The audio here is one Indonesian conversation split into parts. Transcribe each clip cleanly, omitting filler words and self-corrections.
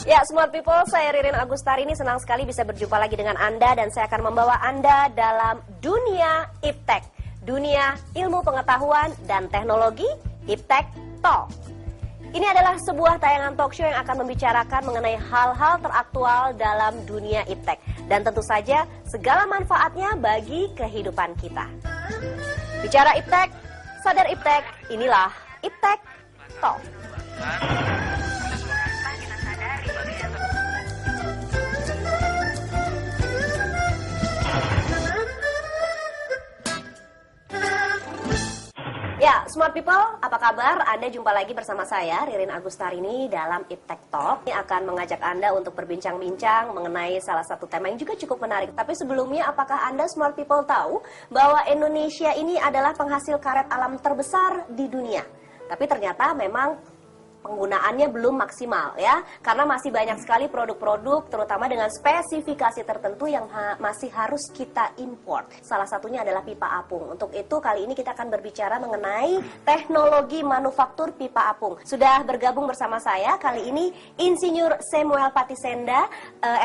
Ya, Smart People, saya Ririn Agustari ini senang sekali bisa berjumpa lagi dengan Anda dan saya akan membawa Anda dalam dunia Iptek, dunia ilmu pengetahuan dan teknologi Iptek Talk. Ini adalah sebuah tayangan talk show yang akan membicarakan mengenai hal-hal teraktual dalam dunia Iptek dan tentu saja segala manfaatnya bagi kehidupan kita. Bicara Iptek, sadar Iptek, inilah Iptek Talk. Ya, Smart People, apa kabar? Anda jumpa lagi bersama saya, Ririn Agustari ini dalam Iptek Talk. Ini akan mengajak Anda untuk berbincang-bincang mengenai salah satu tema yang juga cukup menarik. Tapi sebelumnya, apakah Anda Smart People tahu bahwa Indonesia ini adalah penghasil karet alam terbesar di dunia? Tapi ternyata memang penggunaannya belum maksimal ya, karena masih banyak sekali produk-produk terutama dengan spesifikasi tertentu yang masih harus kita import. Salah satunya adalah pipa apung. Untuk itu kali ini kita akan berbicara mengenai teknologi manufaktur pipa apung. Sudah bergabung bersama saya kali ini Insinyur Samuel Patisenda,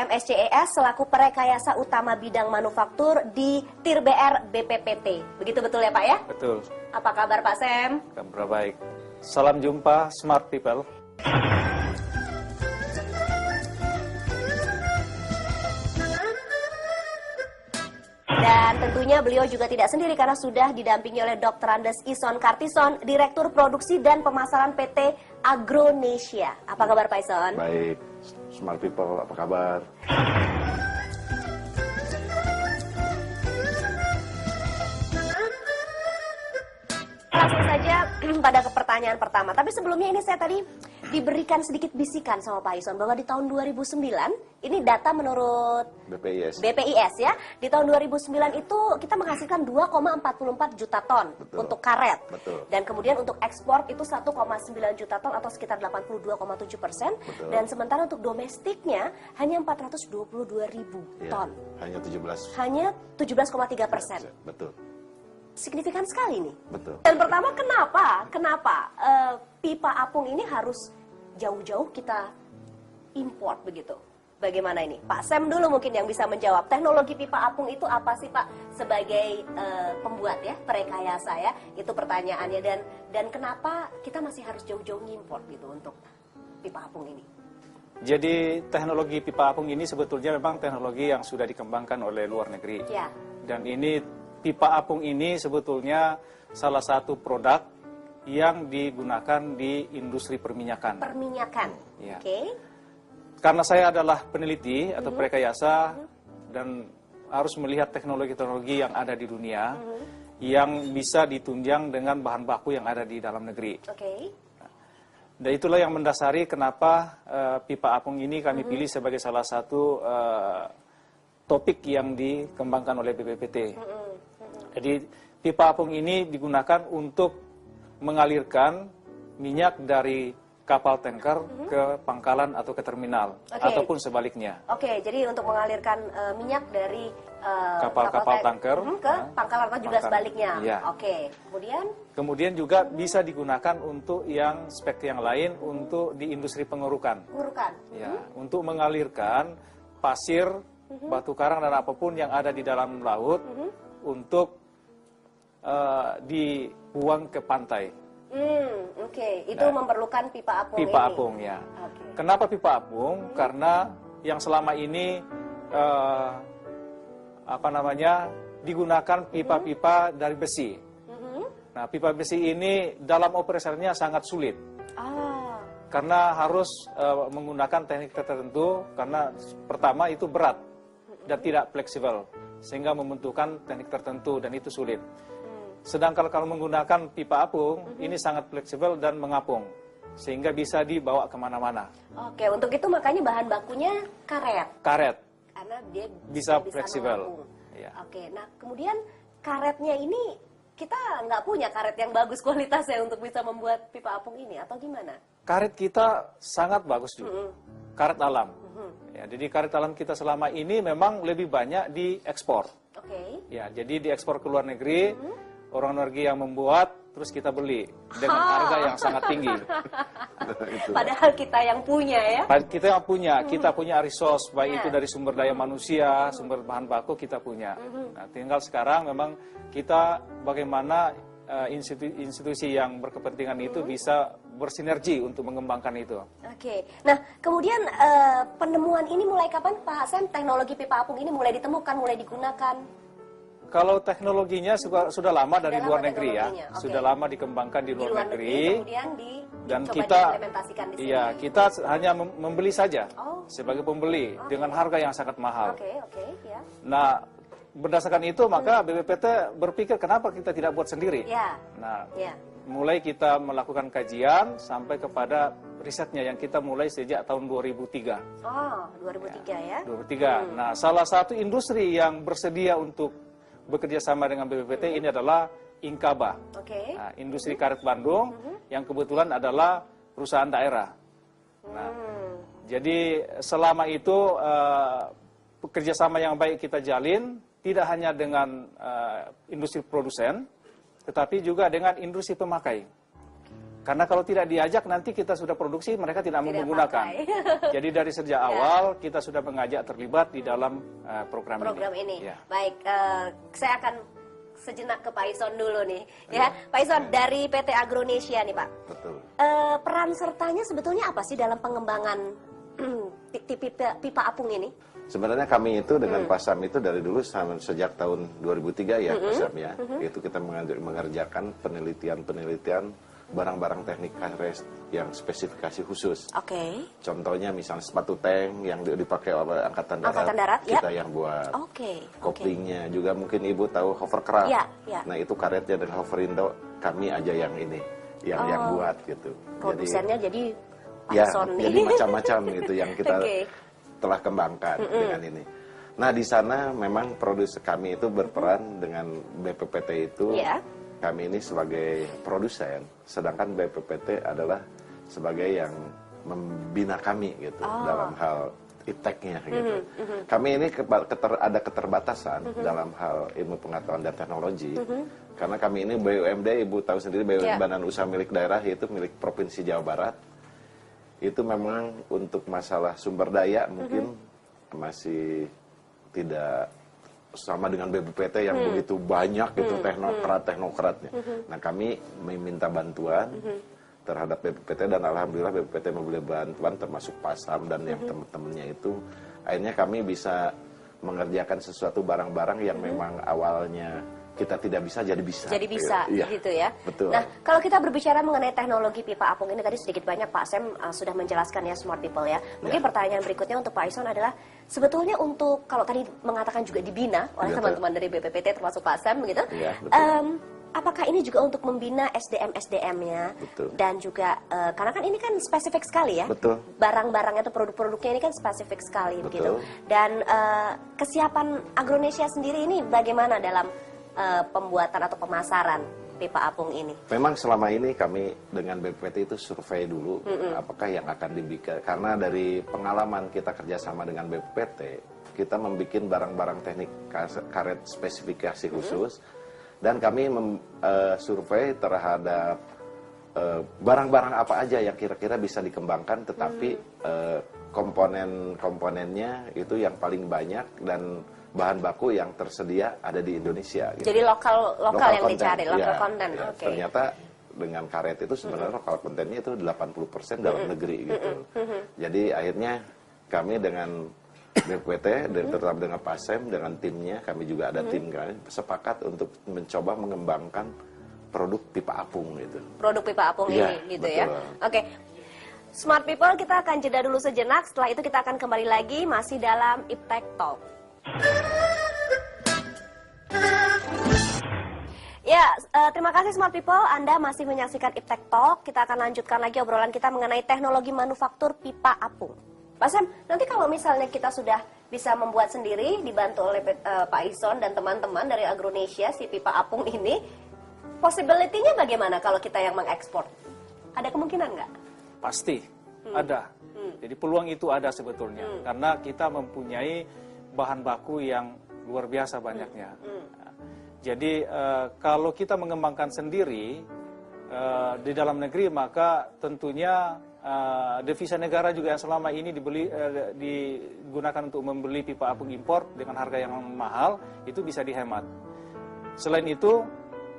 MSCES selaku Perekayasa Utama Bidang Manufaktur di TIR-BR BPPT. Begitu betul ya Pak ya? Betul. Apa kabar Pak Sam? Kabar baik. Salam jumpa Smart People. Dan tentunya beliau juga tidak sendiri karena sudah didampingi oleh Dr. Andes Ison Kartison, Direktur Produksi dan Pemasaran PT Agronesia. Apa kabar Pak Ison? Baik, Smart People, apa kabar? Langsung saja pada pertanyaan pertama. Tapi sebelumnya ini saya tadi diberikan sedikit bisikan sama Pak Ison bahwa di tahun 2009, ini data menurut BPIS ya, di tahun 2009 itu kita menghasilkan 2,44 juta ton. Betul. Untuk karet. Betul. Dan kemudian untuk ekspor itu 1,9 juta ton atau sekitar 82,7%. Dan sementara untuk domestiknya hanya 422 ribu ton. Hanya 17. Hanya 17,3%. Betul. Signifikan sekali nih. Betul. Dan pertama kenapa pipa apung ini harus jauh-jauh kita import begitu? Bagaimana ini? Pak Sam dulu mungkin yang bisa menjawab. Teknologi pipa apung itu apa sih Pak sebagai pembuat ya, perekayasa ya? Itu pertanyaannya dan kenapa kita masih harus jauh-jauh ngimport gitu untuk pipa apung ini? Jadi teknologi pipa apung ini sebetulnya memang teknologi yang sudah dikembangkan oleh luar negeri. Ya. Dan ini pipa apung ini sebetulnya salah satu produk yang digunakan di industri perminyakan. Perminyakan, ya. Oke. Karena saya adalah peneliti atau perekayasa dan harus melihat teknologi-teknologi yang ada di dunia yang bisa ditunjang dengan bahan baku yang ada di dalam negeri. Oke. Dan itulah yang mendasari kenapa pipa apung ini kami pilih sebagai salah satu topik yang dikembangkan oleh BPPT. Jadi pipa apung ini digunakan untuk mengalirkan minyak dari kapal tanker ke pangkalan atau ke terminal, ataupun sebaliknya. Oke, jadi untuk mengalirkan minyak dari kapal-kapal tanker ke pangkalan atau juga sebaliknya. Ya. Oke, kemudian juga bisa digunakan untuk yang spek yang lain untuk di industri pengurukan. Ya, untuk mengalirkan pasir, batu karang dan apapun yang ada di dalam laut untuk dibuang ke pantai. Oke. Itu memerlukan pipa apung pipa ini. Apung ya. Kenapa pipa apung? Karena yang selama ini digunakan pipa-pipa dari besi. Nah, pipa besi ini dalam operasinya sangat sulit. Karena harus menggunakan teknik tertentu, karena pertama itu berat dan tidak fleksibel, sehingga membutuhkan teknik tertentu dan itu sulit. Sedangkan kalau menggunakan pipa apung, ini sangat fleksibel dan mengapung, sehingga bisa dibawa kemana-mana. Oke, untuk itu makanya bahan bakunya karet. Karet. Karena dia bisa fleksibel. Ya. Oke, nah kemudian karetnya ini kita nggak punya karet yang bagus kualitasnya untuk bisa membuat pipa apung ini, atau gimana? Karet kita sangat bagus juga. Karet alam. Ya, jadi karet alam kita selama ini memang lebih banyak diekspor. Oke. Ya, jadi diekspor ke luar negeri. Orang negeri yang membuat, terus kita beli dengan harga yang sangat tinggi. Padahal kita yang punya ya. Kita yang punya, kita punya resource, baik itu dari sumber daya manusia, sumber bahan baku kita punya. Nah, tinggal sekarang memang kita bagaimana institusi yang berkepentingan itu bisa bersinergi untuk mengembangkan itu. Oke, nah kemudian penemuan ini mulai kapan Pak Sam? Teknologi pipa apung ini mulai ditemukan, mulai digunakan? Kalau teknologinya sudah lama dari luar lama negeri ya, teknologinya, oke. sudah lama dikembangkan di luar negeri. Kemudian Dan dicoba kita, diimplementasikan di sini. iya, kita hanya membeli saja Oh. sebagai pembeli dengan harga yang sangat mahal. Oke, ya. Nah, berdasarkan itu maka BPPT berpikir kenapa kita tidak buat sendiri. Ya. Nah, Ya. mulai kita melakukan kajian sampai kepada risetnya yang kita mulai sejak tahun 2003. Oh, 2003 ya. 2003. Nah, salah satu industri yang bersedia untuk bekerja sama dengan BPPT ini adalah Inkaba. Oke. Nah, industri karet Bandung yang kebetulan adalah perusahaan daerah. Nah, jadi selama itu kerjasama yang baik kita jalin tidak hanya dengan industri produsen, tetapi juga dengan industri pemakai. Karena kalau tidak diajak nanti kita sudah produksi mereka tidak mau menggunakan. Jadi dari sejak awal kita sudah mengajak terlibat di dalam program ini. Ya. Baik, saya akan sejenak ke Pak Ison dulu nih, ya. Pak Ison dari PT Agronesia nih Pak. Betul. Peran sertanya sebetulnya apa sih dalam pengembangan pipa apung ini? Sebenarnya kami itu dengan Pasam itu dari dulu sejak tahun 2003 ya Pasam ya. Itu kita mengerjakan penelitian barang-barang teknik karet yang spesifikasi khusus. Oke. Contohnya misalnya sepatu tank yang dipakai oleh Angkatan Darat, kita ya? yang buat. Oke. Koplingnya juga mungkin Ibu tahu hovercraft. Ya, ya. Nah itu karetnya dari Hoverindo kami aja yang ini, yang buat gitu. Produsennya jadi Pak Ya, Ison nih. jadi macam-macam gitu yang kita Oke. telah kembangkan dengan ini. Nah di sana memang produser kami itu berperan dengan BPPT itu. Ya. Kami ini sebagai produsen, sedangkan BPPT adalah sebagai yang membina kami gitu dalam hal ipteknya gitu. Kami ini ada keterbatasan dalam hal ilmu pengetahuan dan teknologi, karena kami ini BUMD, Ibu tahu sendiri BUMD Badan Usaha milik daerah yaitu milik Provinsi Jawa Barat. Itu memang untuk masalah sumber daya mungkin masih tidak sama dengan BPPT yang begitu banyak itu teknokratnya. Nah kami meminta bantuan terhadap BPPT dan alhamdulillah BPPT memberi bantuan termasuk Pasam dan yang teman-temannya itu. Akhirnya kami bisa mengerjakan sesuatu barang-barang yang memang awalnya kita tidak bisa jadi bisa. Jadi bisa, gitu ya. Betul. Nah, kalau kita berbicara mengenai teknologi pipa apung ini tadi sedikit banyak Pak Sam sudah menjelaskan ya Smart People ya. Mungkin pertanyaan berikutnya untuk Pak Ison adalah sebetulnya untuk kalau tadi mengatakan juga dibina oleh teman-teman dari BPPT termasuk Pak Sam begitu. Ya, betul. Apakah ini juga untuk membina SDM-SDM-nya dan juga karena kan ini kan spesifik sekali ya. Betul. Barang-barangnya atau produk-produknya ini kan spesifik sekali begitu. Dan kesiapan Agronesia sendiri ini bagaimana dalam pembuatan atau pemasaran pipa apung ini? Memang selama ini kami dengan BPPT itu survei dulu apakah yang akan dibikin. Karena dari pengalaman kita kerjasama dengan BPPT, kita membuat barang-barang teknik karet spesifikasi khusus dan kami survei terhadap barang-barang apa aja yang kira-kira bisa dikembangkan, tetapi komponen-komponennya itu yang paling banyak dan bahan baku yang tersedia ada di Indonesia. Gitu. Jadi lokal yang content. dicari, lokal konten. Ya. Oke. Ternyata dengan karet itu sebenarnya lokal kontennya itu 80% dalam negeri gitu. Jadi akhirnya kami dengan BPPT, terutama dengan Pasem, dengan timnya, kami juga ada tim kami sepakat untuk mencoba mengembangkan produk pipa apung gitu. Produk pipa apung ini gitu betul. ya. Oke. Smart People, kita akan jeda dulu sejenak. Setelah itu kita akan kembali lagi masih dalam Iptek Talk. Ya, terima kasih Smart People. Anda masih menyaksikan Iptek Talk. Kita akan lanjutkan lagi obrolan kita mengenai teknologi manufaktur pipa apung. Pak Sam, nanti kalau misalnya kita sudah bisa membuat sendiri, dibantu oleh Pak Ison dan teman-teman dari Agronesia, si pipa apung ini, possibility-nya bagaimana kalau kita yang mengekspor? Ada kemungkinan nggak? Pasti ada. Jadi peluang itu ada sebetulnya. Karena kita mempunyai bahan baku yang luar biasa banyaknya. Jadi kalau kita mengembangkan sendiri, di dalam negeri, maka tentunya devisa negara juga yang selama ini digunakan untuk membeli pipa apung impor dengan harga yang mahal itu bisa dihemat. Selain itu,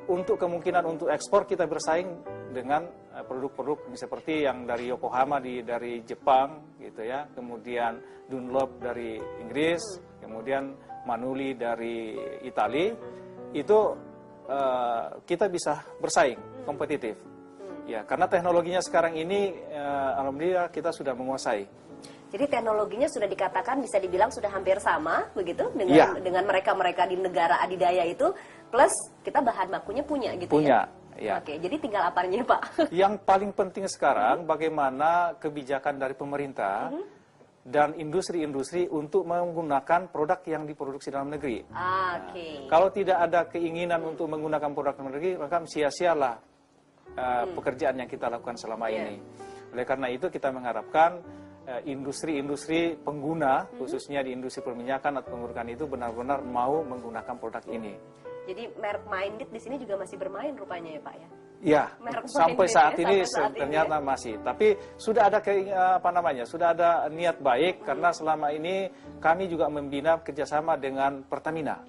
untuk kemungkinan untuk ekspor kita bersaing dengan produk-produk seperti yang dari Yokohama dari Jepang gitu ya, kemudian Dunlop dari Inggris, kemudian Manuli dari Italia, itu kita bisa bersaing kompetitif. Ya, karena teknologinya sekarang ini alhamdulillah kita sudah menguasai. Jadi teknologinya sudah dikatakan bisa dibilang sudah hampir sama begitu dengan mereka-mereka di negara adidaya itu, plus kita bahan bakunya punya gitu punya, ya. ya. Oke, jadi tinggal apanya Pak? Yang paling penting sekarang bagaimana kebijakan dari pemerintah dan industri-industri untuk menggunakan produk yang diproduksi dalam negeri. Oke. Kalau tidak ada keinginan untuk menggunakan produk dalam negeri, maka sia-sialah pekerjaan yang kita lakukan selama ini. Oleh karena itu kita mengharapkan industri-industri pengguna, khususnya di industri perminyakan atau pengurukan itu benar-benar mau menggunakan produk ini. Jadi merek minded di sini juga masih bermain rupanya ya Pak ya? Ya, sampai saat ini ternyata ya? masih. Tapi sudah ada sudah ada niat baik karena selama ini kami juga membina kerjasama dengan Pertamina.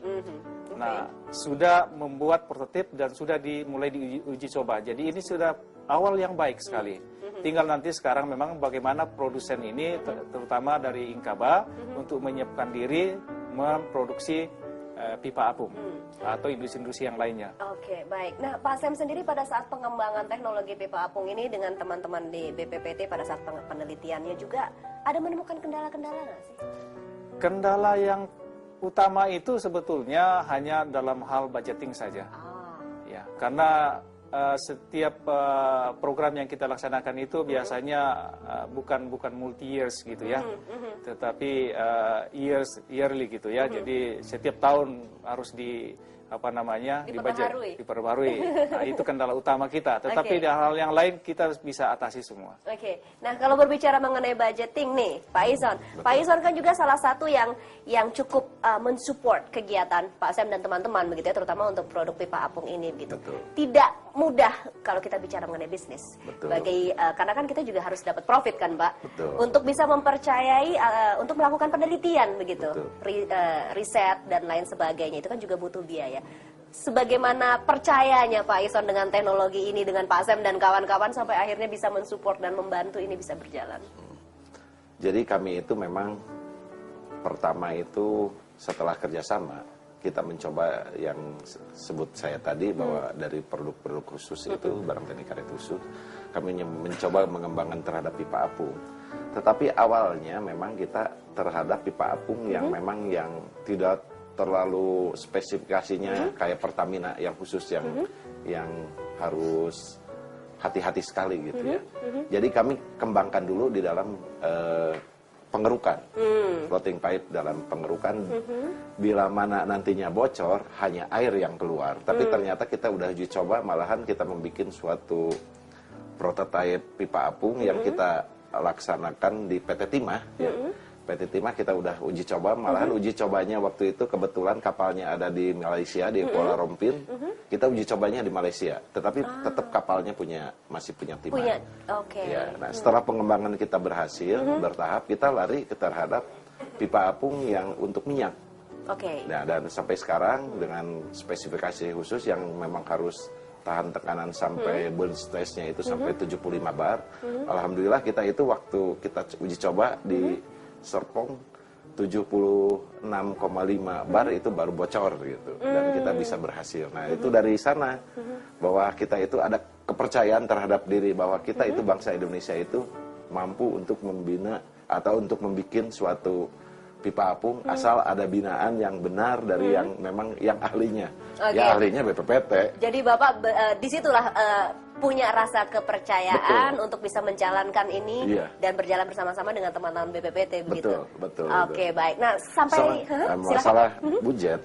Nah, sudah membuat prototip dan sudah dimulai diuji coba. Jadi ini sudah awal yang baik sekali. Tinggal nanti sekarang memang bagaimana produsen ini, terutama dari Inkaba, untuk menyiapkan diri memproduksi pipa apung atau industri-industri yang lainnya. Oke, baik. Nah, Pak Sam sendiri pada saat pengembangan teknologi pipa apung ini dengan teman-teman di BPPT pada saat penelitiannya juga ada menemukan kendala-kendala nggak sih? Kendala yang utama itu sebetulnya hanya dalam hal budgeting saja. Ya, karena setiap program yang kita laksanakan itu biasanya bukan multi years gitu ya, tetapi yearly gitu ya. Jadi setiap tahun harus diperbarui. Nah, itu kendala utama kita. Tetapi di hal yang lain kita bisa atasi semua. Oke. Nah, kalau berbicara mengenai budgeting nih, Pak Ison. Pak Ison kan juga salah satu yang cukup mensupport kegiatan Pak Sam dan teman-teman begitu ya, terutama untuk produk pipa apung ini gitu. Betul. Tidak mudah kalau kita bicara mengenai bisnis. Betul. Karena kan kita juga harus dapat profit kan, Pak. Betul. Untuk bisa mempercayai untuk melakukan penelitian begitu. Betul. Riset dan lain sebagainya itu kan juga butuh biaya. Sebagaimana percayanya Pak Ison dengan teknologi ini, dengan Pak Sam dan kawan-kawan sampai akhirnya bisa mensupport dan membantu ini bisa berjalan? Jadi kami itu memang pertama itu setelah kerjasama kita mencoba yang sebut saya tadi bahwa dari produk-produk khusus itu barang teknik karet khusus kami mencoba mengembangkan terhadap pipa apung. Tetapi awalnya memang kita terhadap pipa apung yang memang yang tidak terlalu spesifikasinya kayak Pertamina yang khusus yang harus hati-hati sekali gitu ya. Jadi kami kembangkan dulu di dalam pengerukan, floating pipe dalam pengerukan. Bila mana nantinya bocor hanya air yang keluar. Tapi ternyata kita udah uji coba, malahan kita membuat suatu prototipe pipa apung yang kita laksanakan di PT Timah. Ya. PT Timah kita udah uji coba, malahan uji cobanya waktu itu kebetulan kapalnya ada di Malaysia, di Kuala Lumpur. Kita uji cobanya di Malaysia, tetapi tetap kapalnya masih punya Timah. Ya, nah, setelah pengembangan kita berhasil, bertahap, kita lari ke terhadap pipa apung yang untuk minyak. Nah, dan sampai sekarang dengan spesifikasi khusus yang memang harus tahan tekanan sampai burn stress-nya itu sampai 75 bar. Alhamdulillah kita itu waktu kita uji coba di Serpong 76,5 bar itu baru bocor gitu dan kita bisa berhasil. Nah, itu dari sana bahwa kita itu ada kepercayaan terhadap diri bahwa kita itu bangsa Indonesia itu mampu untuk membina atau untuk membuat suatu pipa apung asal ada binaan yang benar dari yang memang yang ahlinya. Ya ahlinya BPPT. Jadi Bapak disitulah punya rasa kepercayaan untuk bisa menjalankan ini dan berjalan bersama-sama dengan teman-teman BPPT begitu. Betul. Oke, baik. Nah, sampai masalah budget.